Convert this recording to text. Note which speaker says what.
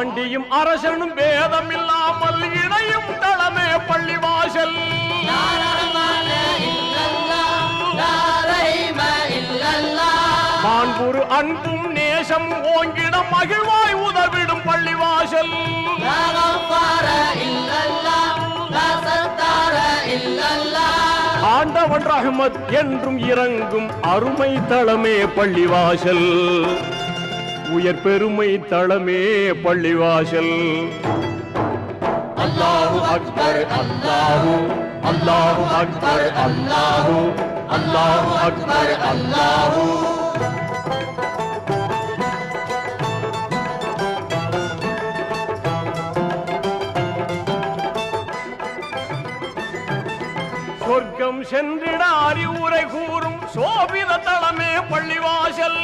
Speaker 1: ஆண்டியும் அரசனும் பேதம் இல்லாமல் இணையும் தளமே பள்ளிவாசல். மாண்புரு அன்பும் நேசம் ஓங்கிட மகிழ்வாய் உதவிடும் பள்ளிவாசல். ஆண்டவன் ரஹ்மத் என்றும் இறங்கும் அருமை தளமே பள்ளிவாசல். உயர் பெருமை தளமே பள்ளிவாசல். அல்லாஹு அக்பர் அல்லாஹு அல்லாஹு அக்பர் அல்லாஹு அல்லாஹு அக்பர் அல்லாஹு. சொர்க்கம் சென்றிட அறிவுரை கூறும் சோபித தளமே பள்ளிவாசல்.